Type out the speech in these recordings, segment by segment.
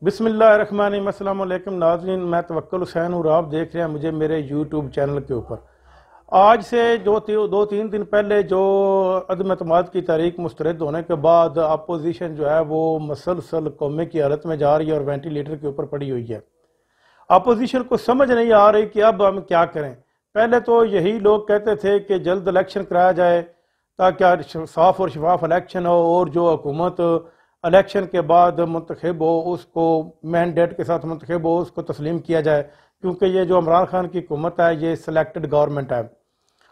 बिस्मिल्लाहिर्रहमानिर्रहीम। अस्सलाम वालेकुम नाज़रीन, मैं तवक्कुल हुसैन हूँ। आप देख रहे हैं मुझे मेरे यूट्यूब चैनल के ऊपर। आज से दो तीन दिन पहले जो अदम एतमाद की तारीख मुस्तरद होने के बाद अपोजिशन जो है वो मसलसल कोमे की हालत में जा रही है और वेंटिलेटर के ऊपर पड़ी हुई है। अपोजिशन को समझ नहीं आ रही कि अब हम क्या करें। पहले तो यही लोग कहते थे कि जल्द इलेक्शन कराया जाए ताकि साफ और शफाफ इलेक्शन हो और जो हुकूमत इलेक्शन के बाद मुंतखब हो उसको मैंडेट के साथ मुंतखब हो उसको तस्लीम किया जाए, क्योंकि ये जो इमरान खान की हुकूमत है ये सिलेक्टेड गवर्नमेंट है।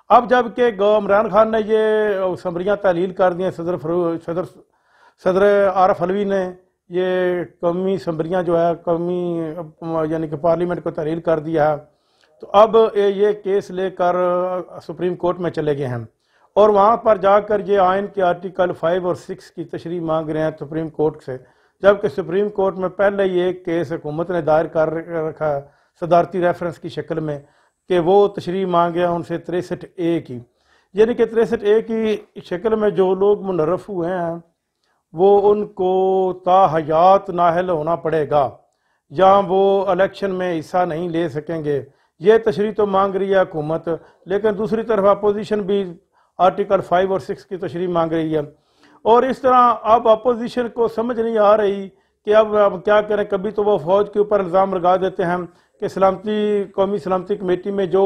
अब जबकि इमरान खान ने ये असम्बलियाँ तहलील कर दी हैं, सदर सदर आरफ अलवी ने ये कौमी असम्बलियाँ जो है कौमी यानी कि पार्लियामेंट को तहलील कर दिया है। तो अब ये केस लेकर सुप्रीम कोर्ट में चले गए हैं और वहाँ पर जाकर ये आइन के आर्टिकल 5 और 6 की तशरीह मांग रहे हैं सुप्रीम कोर्ट से, जबकि सुप्रीम कोर्ट में पहले ही एक केस हुकूमत ने दायर कर रखा है सदारती रेफरेंस की शक्ल में कि वो तशरीह मांगे उनसे 63A की, यानी कि 63A की शक्ल में जो लोग मुनर्रफ हुए हैं वो उनको ताहयात नाहल होना पड़ेगा या वो इलेक्शन में हिस्सा नहीं ले सकेंगे। ये तशरीह तो मांग रही है हुकूमत, लेकिन दूसरी तरफ अपोजिशन भी आर्टिकल 5 और 6 की तशरीह मांग रही है। और इस तरह अब अपोजिशन को समझ नहीं आ रही कि अब क्या करें। कभी तो वो फौज के ऊपर इल्ज़ाम लगा देते हैं कि कौमी सलामती कमेटी में जो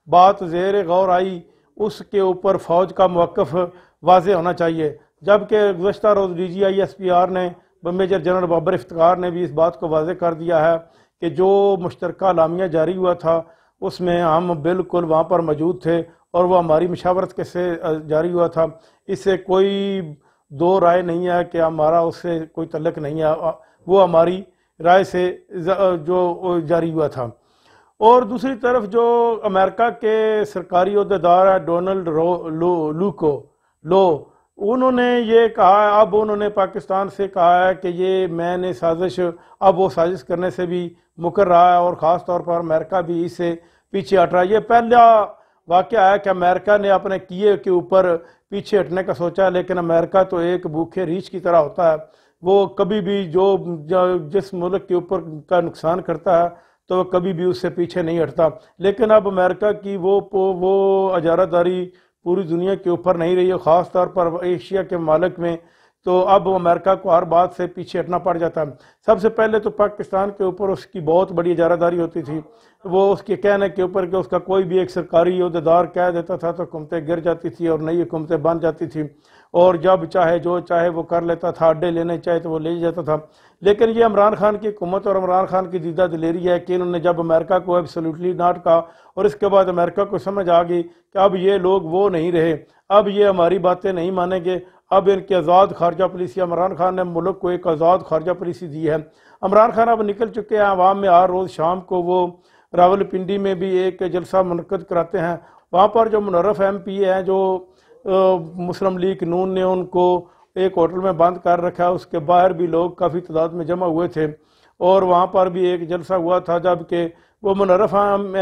बात ज़ेर गौर आई उसके ऊपर फ़ौज का मौक़िफ़ वाज़ेह होना चाहिए, जबकि गुज़श्ता रोज़ DGISPR ने मेजर जनरल बाबर इफ्तिकार ने भी इस बात को वाज़ेह कर दिया है कि जो मुश्तरका अलामिया जारी हुआ था उसमें हम बिल्कुल वहाँ पर मौजूद थे और वह हमारी मशावरत के से जारी हुआ था। इससे कोई दो राय नहीं है कि हमारा उससे कोई तल्लक नहीं है, वो हमारी राय से जो जारी हुआ था। और दूसरी तरफ जो अमेरिका के सरकारी अहदेदार है डोनाल्ड लो, उन्होंने ये कहा, अब उन्होंने पाकिस्तान से कहा है कि ये मैंने साजिश, अब वो साजिश करने से भी मुकर रहा है और ख़ास तौर पर अमेरिका भी इससे पीछे हट रहा है। ये पहला वाक़या है कि अमेरिका ने अपने किए के ऊपर पीछे हटने का सोचा, लेकिन अमेरिका तो एक भूखे रीछ की तरह होता है। वो कभी भी जिस मुल्क के ऊपर का नुकसान करता है तो वह कभी भी उससे पीछे नहीं हटता। लेकिन अब अमेरिका की वो अजारादारी पूरी दुनिया के ऊपर नहीं रही है, ख़ास तौर पर एशिया के मालिक में। तो अब अमेरिका को हर बात से पीछे हटना पड़ जाता है। सबसे पहले तो पाकिस्तान के ऊपर उसकी बहुत बड़ी इजारादारी होती थी, वो उसके कहने के ऊपर कि उसका कोई भी एक सरकारी अहदेदार कह देता था तो हुकूमतें गिर जाती थी और नई हुकूमतें बन जाती थी और जब चाहे जो चाहे वो कर लेता था, अड्डे लेने चाहे तो वो ले जाता था। लेकिन ये इमरान खान की हुकूमत और इमरान खान की दीदा दिलेरी है कि इन्होंने जब अमेरिका को एब्सोल्युटली नॉट कहा और इसके बाद अमेरिका को समझ आ गई कि अब ये लोग वो नहीं रहे, अब ये हमारी बातें नहीं मानेंगे। अब इनकी आज़ाद खारजा पॉलिसी, इमरान खान ने मुल्क को एक आज़ाद खारजा पॉलिसी दी है। इमरान खान अब निकल चुके हैं अवाम में, हर रोज़ शाम को वो रावलपिंडी में भी एक जलसा मुनक़द कराते हैं। वहाँ पर जो मुनर्रफ MP हैं, जो मुस्लिम लीग नून ने उनको एक होटल में बंद कर रखा है, उसके बाहर भी लोग काफ़ी तादाद में जमा हुए थे और वहाँ पर भी एक जलसा हुआ था, जबकि वो मुनर्रफ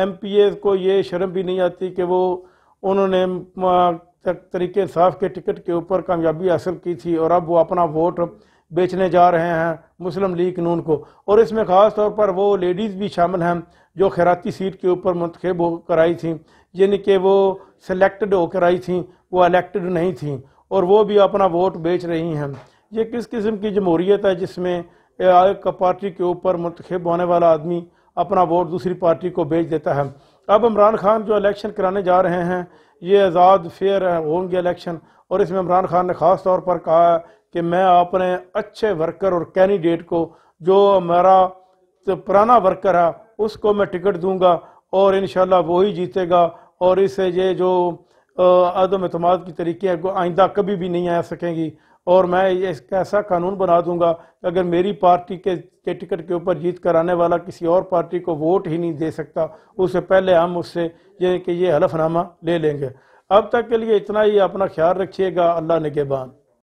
MP को ये शर्म भी नहीं आती कि वो उन्होंने तरीके इंसाफ के टिकट के ऊपर कामयाबी हासिल की थी और अब वो अपना वोट बेचने जा रहे हैं मुस्लिम लीग नून को। और इसमें ख़ास तौर पर वो लेडीज़ भी शामिल हैं जो खैराती सीट के ऊपर मुंतखब होकर आई थी, यानी कि वो सिलेक्टेड होकर आई थी, वो इलेक्टेड नहीं थी और वो भी अपना वोट बेच रही हैं। ये किस किस्म की जमहूरियत है जिसमें एक पार्टी के ऊपर मुंतखब होने वाला आदमी अपना वोट दूसरी पार्टी को बेच देता है। अब इमरान खान जो इलेक्शन कराने जा रहे हैं ये आज़ाद फेयर होंगे इलेक्शन, और इसमें इमरान खान ने ख़ास तौर पर कहा कि मैं अपने अच्छे वर्कर और कैंडिडेट को, जो हमारा पुराना वर्कर है उसको मैं टिकट दूंगा और इंशाल्लाह वो ही जीतेगा और इससे ये जो अदम एतमाद की तरीके हैं आइंदा कभी भी नहीं आ सकेंगी। और मैं एक ऐसा कानून बना दूंगा कि अगर मेरी पार्टी के टिकट के ऊपर जीत कर आने वाला किसी और पार्टी को वोट ही नहीं दे सकता, उससे पहले हम उससे ये हलफनामा ले लेंगे। अब तक के लिए इतना ही, अपना ख्याल रखिएगा। अल्लाह निगहबान।